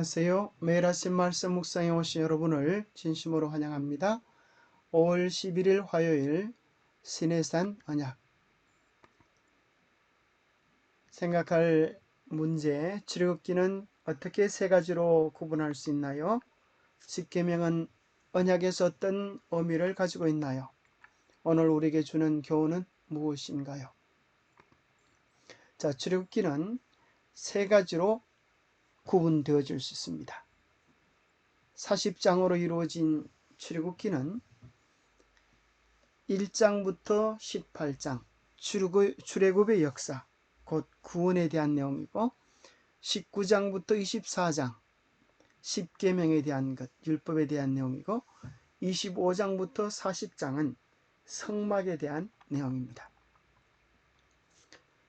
안녕하세요. 매일 아침 말씀 묵상에 오신 여러분을 진심으로 환영합니다. 5월 11일 화요일 시내산 언약 생각할 문제 출애굽기는 어떻게 세 가지로 구분할 수 있나요? 십계명은 언약에서 어떤 의미를 가지고 있나요? 오늘 우리에게 주는 교훈은 무엇인가요? 자, 출애굽기는 세 가지로 구분되어질 수 있습니다. 40장으로 이루어진 출애굽기는 1장부터 18장 출애굽의 역사 곧 구원에 대한 내용이고 19장부터 24장 십계명에 대한 것 율법에 대한 내용이고 25장부터 40장은 성막에 대한 내용입니다.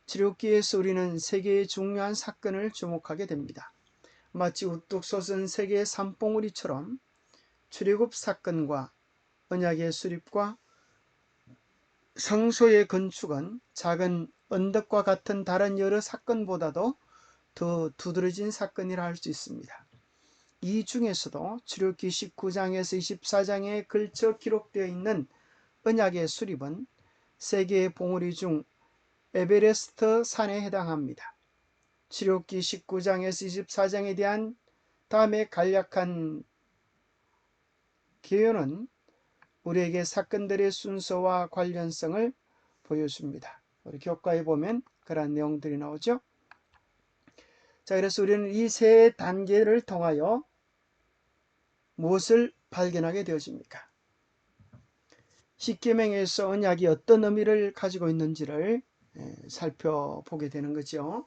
출애굽기에서 우리는 세 개의 중요한 사건을 주목하게 됩니다. 마치 우뚝 솟은 세 개의 산봉우리처럼 출애굽 사건과 언약의 수립과 성소의 건축은 작은 언덕과 같은 다른 여러 사건보다도 더 두드러진 사건이라 할 수 있습니다. 이 중에서도 출애굽기 19장에서 24장에 걸쳐 기록되어 있는 언약의 수립은 세 개의 봉우리 중 에베레스트 산에 해당합니다. 출애굽기 19장에서 24장에 대한 다음에 간략한 개요는 우리에게 사건들의 순서와 관련성을 보여줍니다. 우리 교과에 보면 그런 내용들이 나오죠. 자, 그래서 우리는 이 세 단계를 통하여 무엇을 발견하게 되어집니까? 십계명에서 언약이 어떤 의미를 가지고 있는지를 살펴보게 되는 거죠.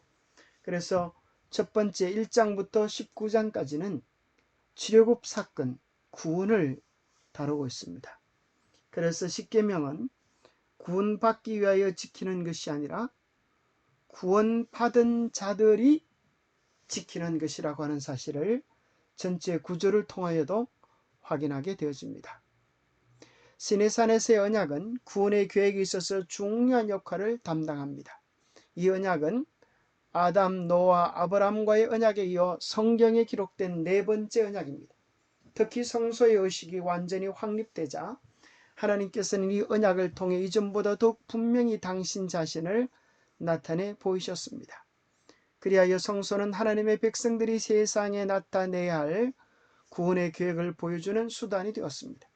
그래서 첫 번째 1장부터 19장까지는 출애굽 사건, 구원을 다루고 있습니다. 그래서 십계명은 구원받기 위하여 지키는 것이 아니라 구원받은 자들이 지키는 것이라고 하는 사실을 전체 구조를 통하여도 확인하게 되어집니다. 시내산에서의 언약은 구원의 계획에 있어서 중요한 역할을 담당합니다. 이 언약은 아담, 노아, 아브람과의 언약에 이어 성경에 기록된 네 번째 언약입니다. 특히 성소의 의식이 완전히 확립되자 하나님께서는 이 언약을 통해 이전보다 더욱 분명히 당신 자신을 나타내 보이셨습니다. 그리하여 성소는 하나님의 백성들이 세상에 나타내야 할 구원의 계획을 보여주는 수단이 되었습니다.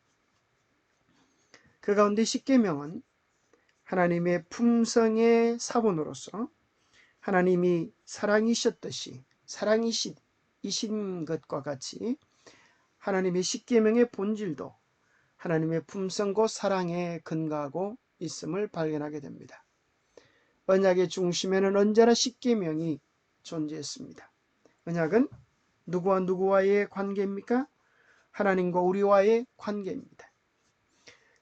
그 가운데 십계명은 하나님의 품성의 사본으로서 하나님이 사랑이셨듯이 사랑이신 것과 같이 하나님의 십계명의 본질도 하나님의 품성 곧 사랑에 근거하고 있음을 발견하게 됩니다. 언약의 중심에는 언제나 십계명이 존재했습니다. 언약은 누구와 누구와의 관계입니까? 하나님과 우리와의 관계입니다.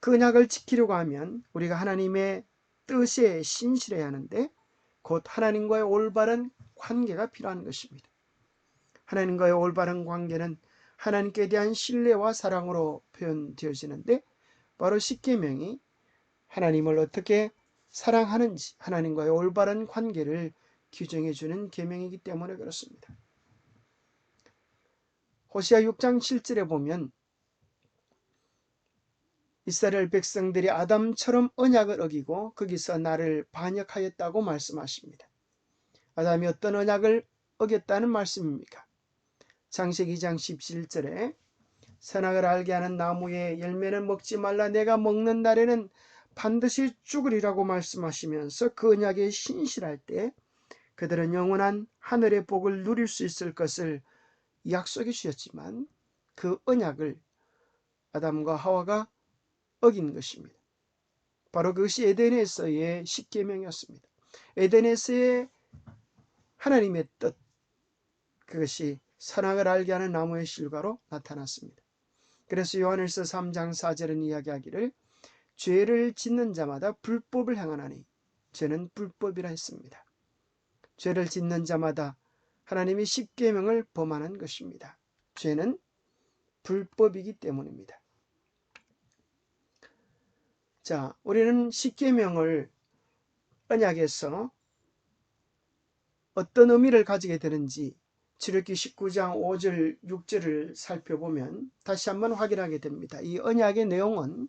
그 언약을 지키려고 하면 우리가 하나님의 뜻에 신실해야 하는데 곧 하나님과의 올바른 관계가 필요한 것입니다. 하나님과의 올바른 관계는 하나님께 대한 신뢰와 사랑으로 표현되어지는데 바로 십계명이 하나님을 어떻게 사랑하는지 하나님과의 올바른 관계를 규정해 주는 계명이기 때문에 그렇습니다. 호시아 6장 7절에 보면 이스라엘 백성들이 아담처럼 언약을 어기고 거기서 나를 반역하였다고 말씀하십니다. 아담이 어떤 언약을 어겼다는 말씀입니까? 창세기 2장 17절에 선악을 알게 하는 나무의 열매는 먹지 말라 내가 먹는 날에는 반드시 죽으리라고 말씀하시면서 그 언약에 신실할 때 그들은 영원한 하늘의 복을 누릴 수 있을 것을 약속해 주셨지만 그 언약을 아담과 하와가 어긴 것입니다. 바로 그것이 에덴에서의 십계명이었습니다. 에덴에서의 하나님의 뜻, 그것이 선악을 알게 하는 나무의 실과로 나타났습니다. 그래서 요한일서 3장 4절은 이야기하기를 죄를 짓는 자마다 불법을 행하나니 죄는 불법이라 했습니다. 죄를 짓는 자마다 하나님의 십계명을 범하는 것입니다. 죄는 불법이기 때문입니다. 자, 우리는 십계명을 언약에서 어떤 의미를 가지게 되는지 출애굽기 19장 5절 6절을 살펴보면 다시 한번 확인하게 됩니다. 이 언약의 내용은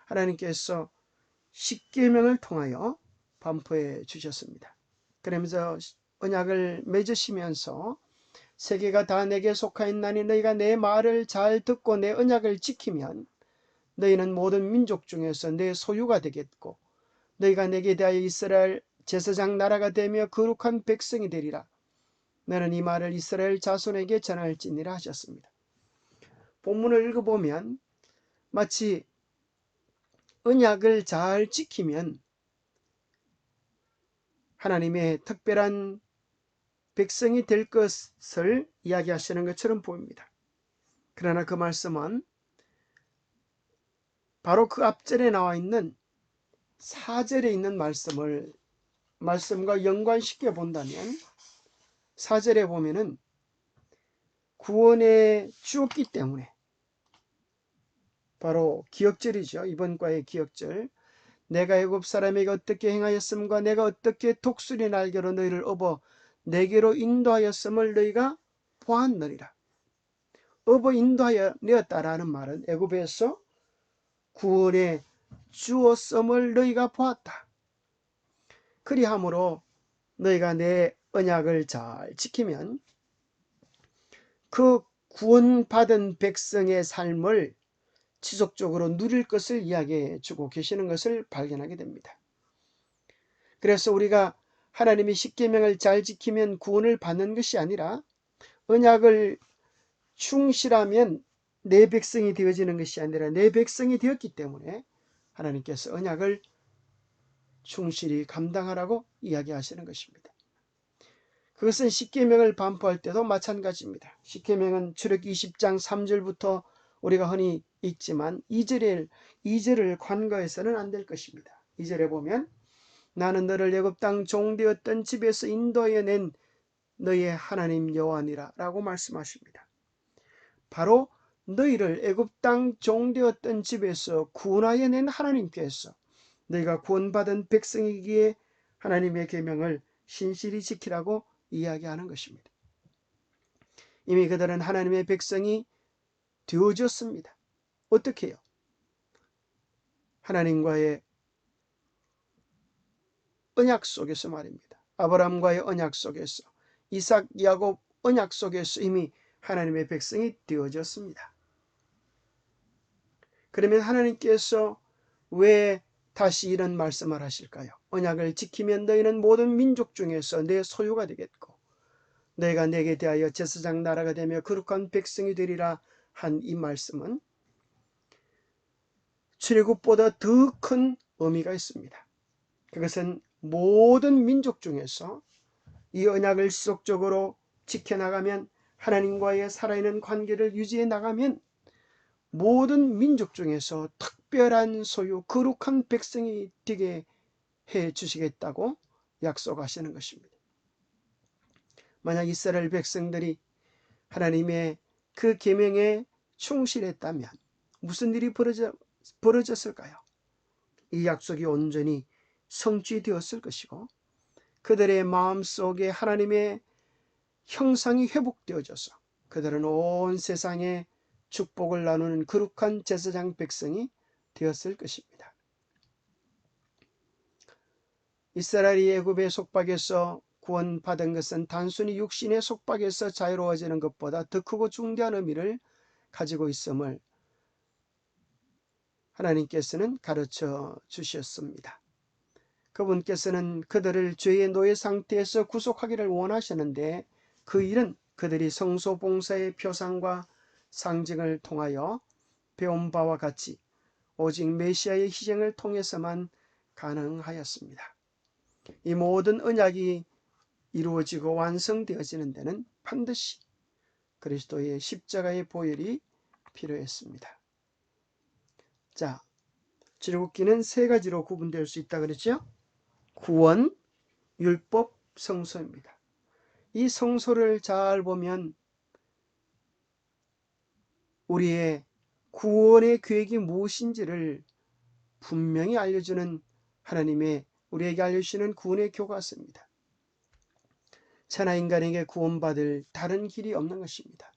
하나님께서 십계명을 통하여 반포해 주셨습니다. 그러면서 언약을 맺으시면서 세계가 다 내게 속하였나니 너희가 내 말을 잘 듣고 내 언약을 지키면 너희는 모든 민족 중에서 내 소유가 되겠고 너희가 내게 대하여 이스라엘 제사장 나라가 되며 거룩한 백성이 되리라. 너는 이 말을 이스라엘 자손에게 전할지니라 하셨습니다. 본문을 읽어보면 마치 언약을 잘 지키면 하나님의 특별한 백성이 될 것을 이야기하시는 것처럼 보입니다. 그러나 그 말씀은 바로 그 앞절에 나와 있는 4절에 있는 말씀과 연관시켜 본다면 4절에 보면은 구원에 주었기 때문에 바로 기억절이죠. 이번 과의 기억절. 내가 애굽 사람에게 어떻게 행하였음과 내가 어떻게 독수리 날개로 너희를 업어 내게로 인도하였음을 너희가 보았느니라. 업어 인도하였다라는 말은 애굽에서 구원에 주었음을 너희가 보았다. 그리함으로 너희가 내 언약을 잘 지키면 그 구원받은 백성의 삶을 지속적으로 누릴 것을 이야기해 주고 계시는 것을 발견하게 됩니다. 그래서 우리가 하나님의 십계명을 잘 지키면 구원을 받는 것이 아니라 언약을 충실하면 내 백성이 되어지는 것이 아니라 내 백성이 되었기 때문에 하나님께서 언약을 충실히 감당하라고 이야기하시는 것입니다. 그것은 십계명을 반포할 때도 마찬가지입니다. 십계명은 출애굽기 20장 3절부터 우리가 흔히 읽지만 2절을 간과해서는 안 될 것입니다. 2절에 보면 나는 너를 애굽 땅 종되었던 집에서 인도하여 낸 너희의 하나님 여호와니라 라고 말씀하십니다. 바로 너희를 애굽 땅 종되었던 집에서 구원하여 낸 하나님께서 너희가 구원받은 백성이기에 하나님의 계명을 신실히 지키라고 이야기하는 것입니다. 이미 그들은 하나님의 백성이 되어졌습니다. 어떻게 해요? 하나님과의 언약 속에서 말입니다. 아브라함과의 언약 속에서, 이삭, 야곱 언약 속에서 이미 하나님의 백성이 되어졌습니다. 그러면 하나님께서 왜 다시 이런 말씀을 하실까요? 언약을 지키면 너희는 모든 민족 중에서 내 소유가 되겠고 너희가 내게 대하여 제사장 나라가 되며 거룩한 백성이 되리라 한 이 말씀은 출애굽보다 더 큰 의미가 있습니다. 그것은 모든 민족 중에서 이 언약을 지속적으로 지켜나가면 하나님과의 살아있는 관계를 유지해 나가면 모든 민족 중에서 특별한 소유, 거룩한 백성이 되게 해 주시겠다고 약속하시는 것입니다. 만약 이스라엘 백성들이 하나님의 그 계명에 충실했다면 무슨 일이 벌어졌을까요? 이 약속이 온전히 성취되었을 것이고 그들의 마음속에 하나님의 형상이 회복되어져서 그들은 온 세상에 축복을 나누는 거룩한 제사장 백성이 되었을 것입니다. 이스라엘이 애굽의 속박에서 구원받은 것은 단순히 육신의 속박에서 자유로워지는 것보다 더 크고 중대한 의미를 가지고 있음을 하나님께서는 가르쳐 주셨습니다. 그분께서는 그들을 죄의 노예 상태에서 구속하기를 원하셨는데 그 일은 그들이 성소 봉사의 표상과 상징을 통하여 배운 바와 같이 오직 메시아의 희생을 통해서만 가능하였습니다. 이 모든 언약이 이루어지고 완성되어지는 데는 반드시 그리스도의 십자가의 보혈이 필요했습니다. 자, 출애굽기는 세 가지로 구분될 수 있다 그랬죠? 구원, 율법, 성소입니다. 이 성소를 잘 보면 우리의 구원의 계획이 무엇인지를 분명히 알려주는 하나님의 우리에게 알려주시는 구원의 교과서입니다. 천하 인간에게 구원받을 다른 길이 없는 것입니다.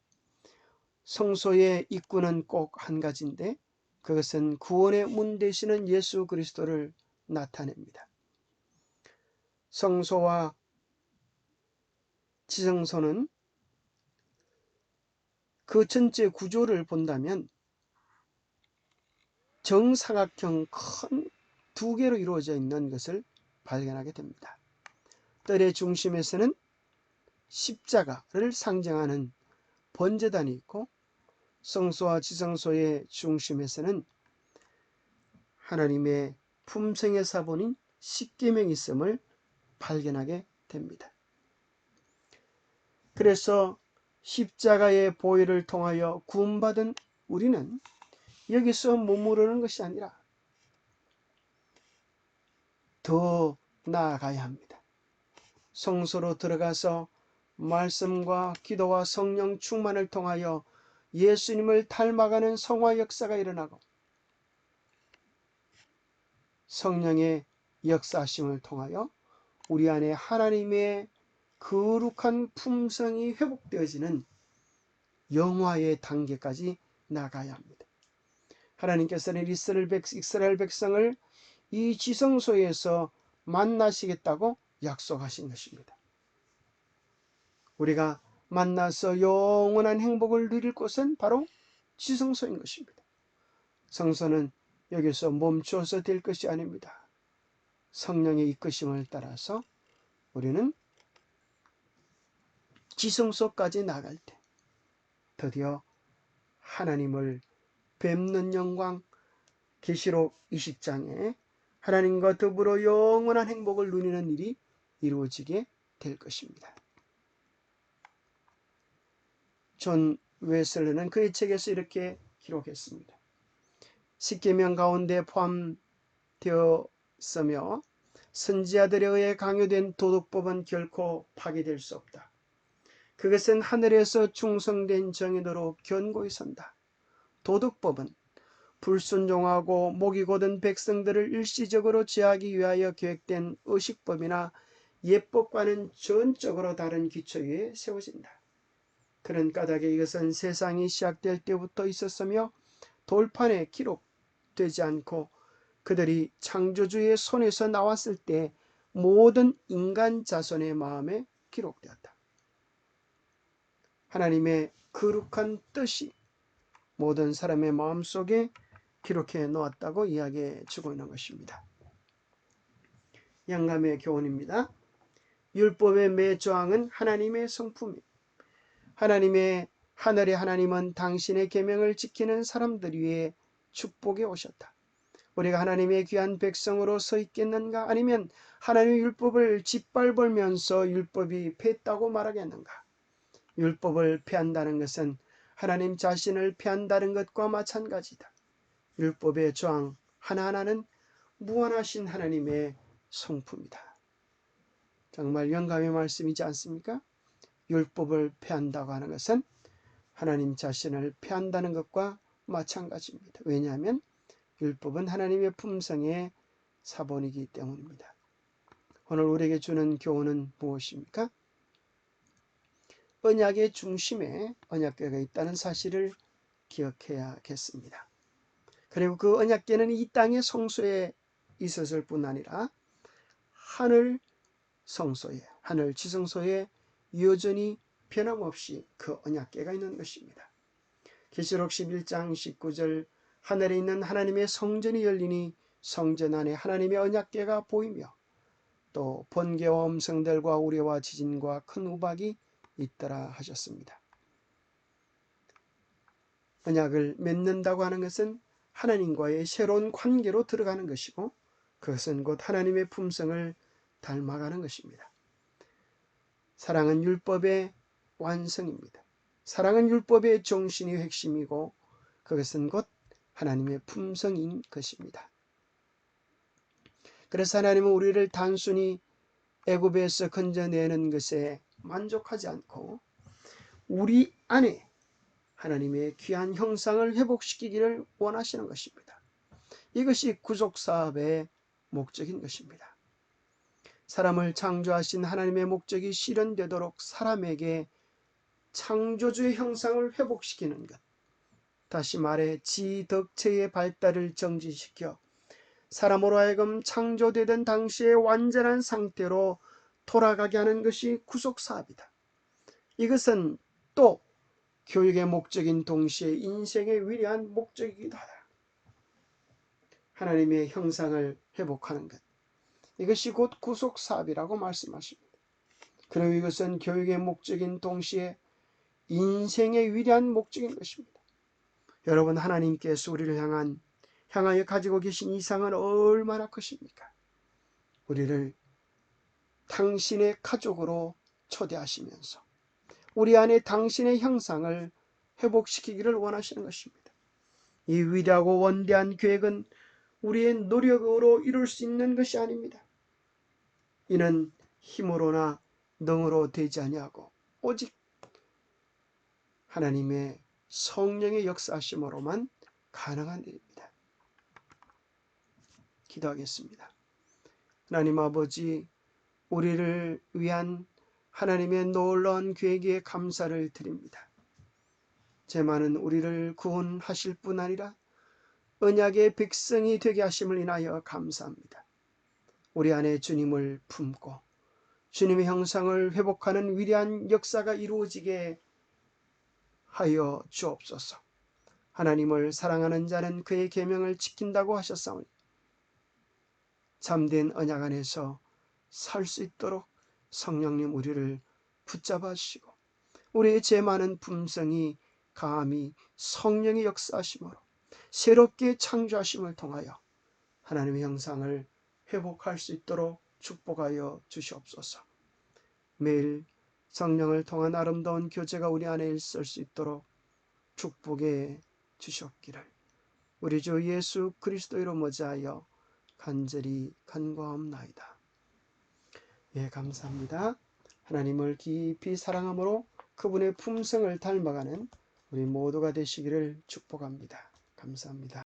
성소의 입구는 꼭 한 가지인데 그것은 구원의 문 되시는 예수 그리스도를 나타냅니다. 성소와 지성소는 그 전체 구조를 본다면 정사각형 큰 두 개로 이루어져 있는 것을 발견하게 됩니다. 뜰의 중심에서는 십자가를 상징하는 번제단이 있고 성소와 지성소의 중심에서는 하나님의 품성의 사본인 십계명이 있음을 발견하게 됩니다. 그래서 십자가의 보혈을 통하여 구원받은 우리는 여기서 머무르는 것이 아니라 더 나아가야 합니다. 성소로 들어가서 말씀과 기도와 성령 충만을 통하여 예수님을 닮아가는 성화 역사가 일어나고 성령의 역사하심을 통하여 우리 안에 하나님의 거룩한 품성이 회복되어지는 영화의 단계까지 나가야 합니다. 하나님께서는 이스라엘 백성을 이 지성소에서 만나시겠다고 약속하신 것입니다. 우리가 만나서 영원한 행복을 누릴 곳은 바로 지성소인 것입니다. 성소는 여기서 멈춰서 될 것이 아닙니다. 성령의 이끄심을 따라서 우리는 지성소까지 나갈 때 드디어 하나님을 뵙는 영광, 계시록 20장에 하나님과 더불어 영원한 행복을 누리는 일이 이루어지게 될 것입니다. 존 웨슬리는 그의 책에서 이렇게 기록했습니다. 십계명 가운데 포함되었으며 선지자들에 의해 강요된 도덕법은 결코 파괴될 수 없다. 그것은 하늘에서 충성된 정의도로 견고히 선다. 도덕법은 불순종하고 목이 곧은 백성들을 일시적으로 제하기 위하여 계획된 의식법이나 예법과는 전적으로 다른 기초 위에 세워진다. 그런 까닭에 이것은 세상이 시작될 때부터 있었으며 돌판에 기록되지 않고 그들이 창조주의 손에서 나왔을 때 모든 인간 자손의 마음에 기록되었다. 하나님의 거룩한 뜻이 모든 사람의 마음속에 기록해 놓았다고 이야기해 주고 있는 것입니다. 영감의 교훈입니다. 율법의 매 조항은 하나님의 성품입니다. 하늘의 하나님은 당신의 계명을 지키는 사람들 위해 축복해 오셨다. 우리가 하나님의 귀한 백성으로 서 있겠는가? 아니면 하나님의 율법을 짓밟으면서 율법이 패했다고 말하겠는가? 율법을 패한다는 것은 하나님 자신을 패한다는 것과 마찬가지다. 율법의 조항 하나하나는 무한하신 하나님의 성품이다. 정말 영감의 말씀이지 않습니까? 율법을 패한다고 하는 것은 하나님 자신을 패한다는 것과 마찬가지입니다. 왜냐하면 율법은 하나님의 품성의 사본이기 때문입니다. 오늘 우리에게 주는 교훈은 무엇입니까? 언약의 중심에 언약궤가 있다는 사실을 기억해야겠습니다. 그리고 그 언약궤는 이 땅의 성소에 있었을 뿐 아니라 하늘 성소에, 하늘 지성소에 여전히 변함없이 그 언약궤가 있는 것입니다. 계시록 11장 19절 하늘에 있는 하나님의 성전이 열리니 성전 안에 하나님의 언약궤가 보이며 또 번개와 음성들과 우레와 지진과 큰 우박이 있더라 하셨습니다. 언약을 맺는다고 하는 것은 하나님과의 새로운 관계로 들어가는 것이고 그것은 곧 하나님의 품성을 닮아가는 것입니다. 사랑은 율법의 완성입니다. 사랑은 율법의 정신이 핵심이고 그것은 곧 하나님의 품성인 것입니다. 그래서 하나님은 우리를 단순히 애굽에서 건져내는 것에 만족하지 않고 우리 안에 하나님의 귀한 형상을 회복시키기를 원하시는 것입니다. 이것이 구속사업의 목적인 것입니다. 사람을 창조하신 하나님의 목적이 실현되도록 사람에게 창조주의 형상을 회복시키는 것. 다시 말해 지덕체의 발달을 정지시켜 사람으로 하여금 창조되던 당시의 완전한 상태로 돌아가게 하는 것이 구속사업이다. 이것은 또 교육의 목적인 동시에 인생의 위대한 목적이기도 하다. 하나님의 형상을 회복하는 것. 이것이 곧 구속사업이라고 말씀하십니다. 그리고 이것은 교육의 목적인 동시에 인생의 위대한 목적인 것입니다. 여러분, 하나님께서 우리를 향하여 가지고 계신 이상은 얼마나 크십니까? 우리를 당신의 가족으로 초대하시면서 우리 안에 당신의 형상을 회복시키기를 원하시는 것입니다. 이 위대하고 원대한 계획은 우리의 노력으로 이룰 수 있는 것이 아닙니다. 이는 힘으로나 능으로 되지 아니하고 오직 하나님의 성령의 역사하심으로만 가능한 일입니다. 기도하겠습니다. 하나님 아버지, 우리를 위한 하나님의 놀라운 계획에 감사를 드립니다. 제만은 우리를 구원하실 뿐 아니라 언약의 백성이 되게 하심을 인하여 감사합니다. 우리 안에 주님을 품고 주님의 형상을 회복하는 위대한 역사가 이루어지게 하여 주옵소서. 하나님을 사랑하는 자는 그의 계명을 지킨다고 하셨사오니 참된 언약 안에서 살 수 있도록 성령님 우리를 붙잡아 주시고 우리의 죄 많은 품성이 감히 성령의 역사하심으로 새롭게 창조하심을 통하여 하나님의 형상을 회복할 수 있도록 축복하여 주시옵소서. 매일 성령을 통한 아름다운 교제가 우리 안에 있을 수 있도록 축복해 주셨기를 우리 주 예수 그리스도로 모자하여 간절히 간구하옵나이다. 예, 감사합니다. 하나님을 깊이 사랑함으로 그분의 품성을 닮아가는 우리 모두가 되시기를 축복합니다. 감사합니다.